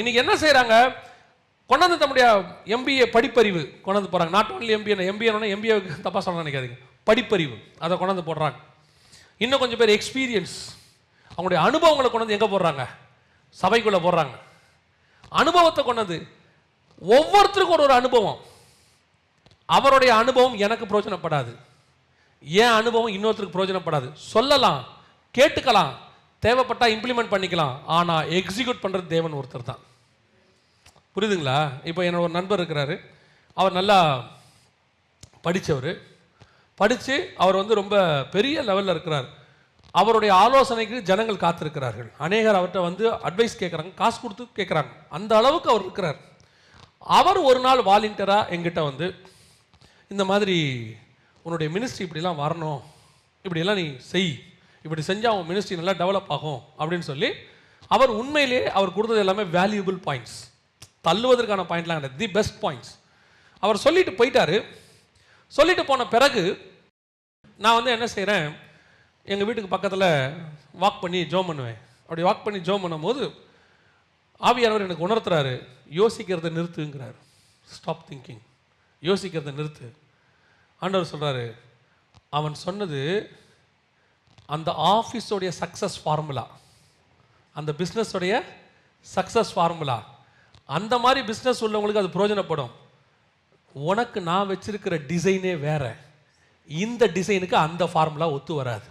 இன்னைக்கு என்ன செய்யறாங்க? கொண்டாந்து தம்முடைய எம்பிஏ படிப்பறிவு கொண்டாந்து போறாங்க. நாட் ஓன்லி எம்பிஏ தப்பா சொல்ல நினைக்காதீங்க, படிப்பறிவு அதை கொண்டாந்து போடுறாங்க. இன்னும் கொஞ்சம் பேர் எக்ஸ்பீரியன்ஸ், அவங்களுடைய அனுபவங்களை கொண்டாந்து எங்க போடுறாங்க? சபைக்குள்ள போடுறாங்க. அனுபவத்தை கொண்டாந்து ஒவ்வொருத்தருக்கும் ஒரு அனுபவம். அவருடைய அனுபவம் எனக்கு பிரயோஜனப்படாது, ஏன் அனுபவம் இன்னொருத்தருக்கு பிரயோஜனப்படாது. சொல்லலாம், கேட்டுக்கலாம், தேவைப்பட்டா இம்ப்ளிமெண்ட் பண்ணிக்கலாம், ஆனா எக்ஸிக்யூட் பண்றது தேவன் ஒருத்தர் தான். புரியுதுங்களா? இப்போ என்னோட ஒரு நண்பர் இருக்கிறாரு, அவர் நல்லா படித்தவர், படித்து அவர் ரொம்ப பெரிய லெவலில் இருக்கிறார். அவருடைய ஆலோசனைக்கு ஜனங்கள் காத்திருக்கிறார்கள். அநேகர் அவர்கிட்ட அட்வைஸ் கேட்குறாங்க, காசு கொடுத்து கேட்குறாங்க. அந்த அளவுக்கு அவர் இருக்கிறார். அவர் ஒரு நாள் வாலண்டியராக எங்கிட்ட இந்த மாதிரி உன்னுடைய மினிஸ்ட்ரி இப்படிலாம் வரணும், இப்படியெல்லாம் நீ செய், இப்படி செஞ்சால் உன் மினிஸ்ட்ரி நல்லா டெவலப் ஆகும் அப்படின்னு சொல்லி அவர் உண்மையிலேயே அவர் கொடுத்தது எல்லாமே வேல்யூபிள் பாயிண்ட்ஸ், தள்ளுவதற்கான பாயிண்ட்லாம் கிடையாது, தி பெஸ்ட் பாயிண்ட்ஸ். அவர் சொல்லிட்டு போயிட்டாரு. சொல்லிட்டு போன பிறகு நான் என்ன செய்கிறேன், எங்கள் வீட்டுக்கு பக்கத்தில் வாக் பண்ணி ஜோம் பண்ணுவேன். அப்படி வாக் பண்ணி ஜோம் பண்ணும்போது ஆவியானவர் எனக்கு உணர்த்துறாரு, யோசிக்கிறத நிறுத்துங்கிறார். ஸ்டாப் திங்கிங், யோசிக்கிறத நிறுத்து. ஆண்டவர் சொல்கிறாரு, அவன் சொன்னது அந்த ஆஃபீஸோடைய சக்ஸஸ் ஃபார்முலா, அந்த பிஸ்னஸோடைய சக்ஸஸ் ஃபார்முலா, அந்த மாதிரி பிஸ்னஸ் உள்ளவங்களுக்கு அது பிரயோஜனப்படும். உனக்கு நான் வச்சிருக்கிற டிசைனே வேற, இந்த டிசைனுக்கு அந்த ஃபார்முலா ஒத்து வராது.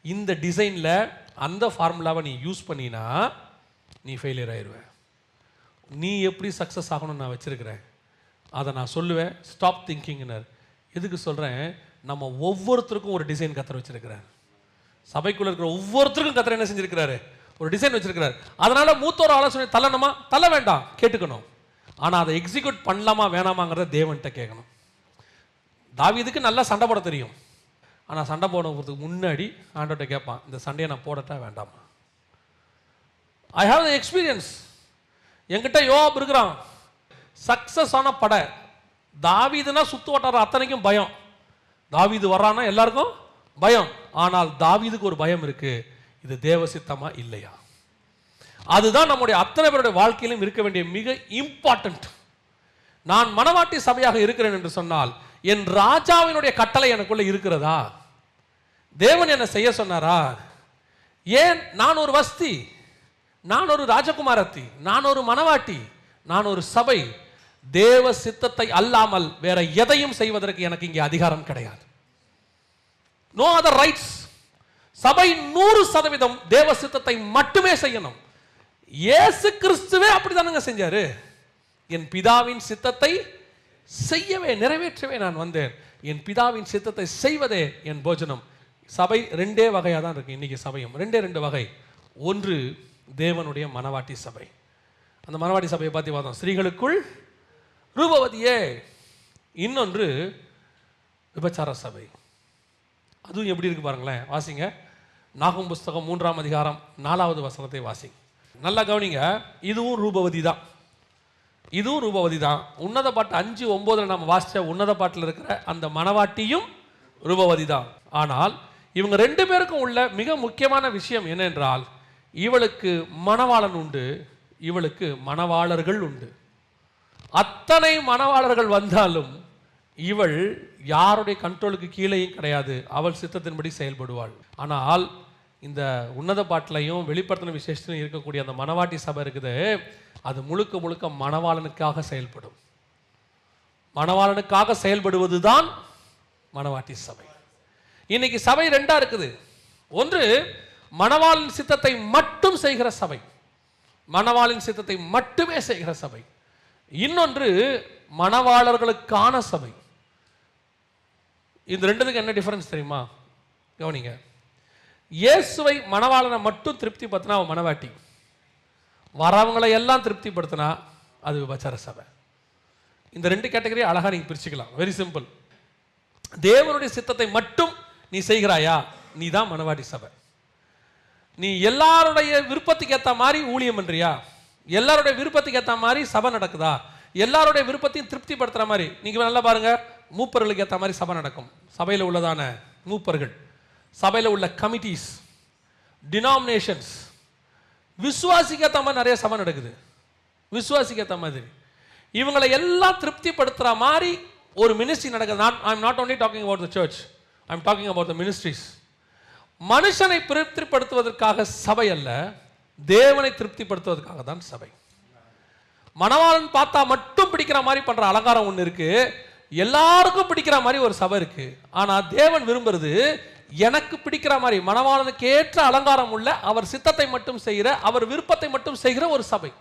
இந்த டிசைனில் அந்த ஃபார்முலாவை நீ யூஸ் பண்ணினா நீ ஃபெயிலியர் ஆயிடுவ. நீ எப்படி சக்ஸஸ் ஆகணும்னு நான் வச்சிருக்கிறேன், அதை நான் சொல்லுவேன். ஸ்டாப் திங்கிங்னர். எதுக்கு சொல்கிறேன்? நம்ம ஒவ்வொருத்தருக்கும் ஒரு டிசைன் கத்தர் வச்சிருக்கிறார். சபைக்குள்ள இருக்கிற ஒவ்வொருத்தருக்கும் கத்தர் என்ன செஞ்சிருக்கிறாரு? ஒரு டிசைன் வச்சிருக்கிறார். அதனால மூத்தோர் ஆலோசனை தள்ளணுமா? தள்ள வேண்டாம், கேட்டுக்கணும். ஆனால் அதை எக்ஸிக்யூட் பண்ணலாமா வேணாமாங்கிறத தேவன்கிட்ட கேட்கணும். தாவீதுக்கு நல்லா சண்டை போட தெரியும், ஆனால் சண்டை போடுறதுக்கு முன்னாடி ஆண்டவர்கிட்ட கேட்பான், இந்த சண்டையை நான் போடட்டா வேண்டாமா? I have the experience. என்கிட்ட யோவாப் இருக்கிறான், சக்சஸ் ஆன படை. தாவீதுனா சுத்து வட்டார அத்தனைக்கும் பயம், தாவீது வர்றான்னா எல்லாருக்கும் பயம். ஆனால் தாவீதுக்கு ஒரு பயம் இருக்கு, இது தேவ சித்தமா இல்லையா? அதுதான் நம்முடைய அத்தனை பேருடைய வாழ்க்கையிலும் இருக்க வேண்டிய மிக இம்பார்ட்டன்ட். நான் மனவாட்டி சபையாக இருக்கிறேன் என்று சொன்னால் என் ராஜாவினுடைய கட்டளை எனக்குள்ள இருக்கிறதா? தேவன் என்ன செய்ய சொன்னாரா? ஏன் நான் ஒரு வஸ்தி, நான் ஒரு ராஜகுமாரத்தி, நான் ஒரு மனவாட்டி, நான் ஒரு சபை. தேவ சித்தத்தை அல்லாமல் வேற எதையும் செய்வதற்கு எனக்கு இங்கே அதிகாரம் கிடையாது. No other rights. சபை 100% தேவ சித்தத்தை மட்டுமே செய்யணும். இயேசு கிறிஸ்துவே அப்படிதானுங்க செஞ்சாரு. என் பிதாவின் சித்தத்தை செய்யவே நிறைவேற்றவே நான் வந்தேன், என் பிதாவின் சித்தத்தை செய்வதே என் போஜனம். சபை 2 வகையாக தான் இருக்கு இன்னைக்கு. சபையும் 2 வகை. ஒன்று தேவனுடைய மனவாட்டி சபை. அந்த மனவாட்டி சபையை பற்றி பார்த்தோம், ஸ்திரீகளுக்குள் ரூபவதியே. இன்னொன்று விபச்சார சபை. அதுவும் எப்படி இருக்கு பாருங்களேன், வாசிங்க. நாகும் புஸ்தகம் 3ஆம் அதிகாரம் 4வது வசனத்தை வாசிங்க. நல்லா கவனிங்க. இதுவும் ரூபவதி தான், இதுவும் ரூபவதி தான். உன்னத பாட்டு 5:9 நம்ம வாசிச்ச உன்னத பாட்டில் இருக்கிற அந்த மனவாட்டியும் ரூபவதி தான். ஆனால் இவங்க 2 பேருக்கும் உள்ள மிக முக்கியமான விஷயம் என்னென்றால், இவளுக்கு மணவாளன் உண்டு, இவளுக்கு மணவாளர்கள் உண்டு. அத்தனை மணவாளர்கள் வந்தாலும் இவள் யாருடைய கண்ட்ரோலுக்கு கீழேயும் கிடையாது, அவள் சித்தத்தின்படி செயல்படுவாள். ஆனால் இந்த உன்னத பாட்டிலையும் வெளிப்படுத்தின விசேஷத்திலும் இருக்கக்கூடிய அந்த மணவாட்டி சபை இருக்குது, அது முழுக்க முழுக்க மணவாளனுக்காக செயல்படும். மணவாளனுக்காக செயல்படுவது தான் மணவாட்டி சபை. இன்னைக்கு சபை 2ஆ இருக்குது. ஒன்று மணவாளின் சித்தத்தை மட்டும் செய்கிற சபை, மணவாளின் சித்தத்தை மட்டுமே செய்கிற சபை. இன்னொன்று மணவாளர்களுக்கான சபை. இந்த 2த்துக்கு என்ன டிஃபரன்ஸ் தெரியுமா? கவனிங்க. இயேசுவை மணவாளனை மட்டும் திருப்திப்படுத்தினா அவன் மணவாட்டி, வரவங்களை எல்லாம் திருப்திப்படுத்தினா அது விபச்சார சபை. இந்த 2 கேட்டகரி அழகா நீங்க பிரிச்சுக்கலாம். Very simple. தேவனுடைய சித்தத்தை மட்டும் நீ செய்கிறாயா, நீ தான் மணவாட்டி சபை. நீ எல்லாருடைய விருப்பத்துக்கு ஏற்ற மாதிரி ஊழியம் பண்றியா, எல்லாருடைய விருப்பத்துக்கு ஏற்ற மாதிரி சபை நடக்குதா, எல்லாருடைய விருப்பத்தையும் திருப்திப்படுத்துற மாதிரி. நீங்க நல்லா பாருங்க, மூப்பர்களுக்கு ஏற்ற மாதிரி சபை நடக்கும். சபையில் உள்ளதான மூப்பர்கள், சபையில் உள்ள கமிட்டிஸ், டினாமினேஷன்ஸ், விசுவாசிக்கு ஏற்ற மாதிரி நிறைய சபை நடக்குது. விசுவாசிக்கு ஏற்ற மாதிரி. இவங்களை எல்லாம் திருப்திப்படுத்துகிற மாதிரி ஒரு மினிஸ்ட்ரி நடக்குது. I'm not only talking about the church, I'm talking about the ministries. மனுஷனை திருப்திப்படுத்துவதற்காக சபை அல்ல, தேவனை திருப்திப்படுத்துவதற்காக தான் சபை. மணவாளன் பார்த்தா மட்டும் பிடிக்கிற மாதிரி பண்ற அலங்காரம் ஒன்று இருக்கு, எல்லாருக்கும் பிடிக்கிற மாதிரி ஒரு சபை இருக்கு. ஆனா தேவன் விரும்புறது எனக்கு பிடிக்கிற மாதிரி மணவாளனுக்கு ஏற்ற அலங்காரம் உள்ள, அவர் சித்தத்தை மட்டும் செய்கிற, அவர் விருப்பத்தை மட்டும் செய்கிற ஒரு சபை.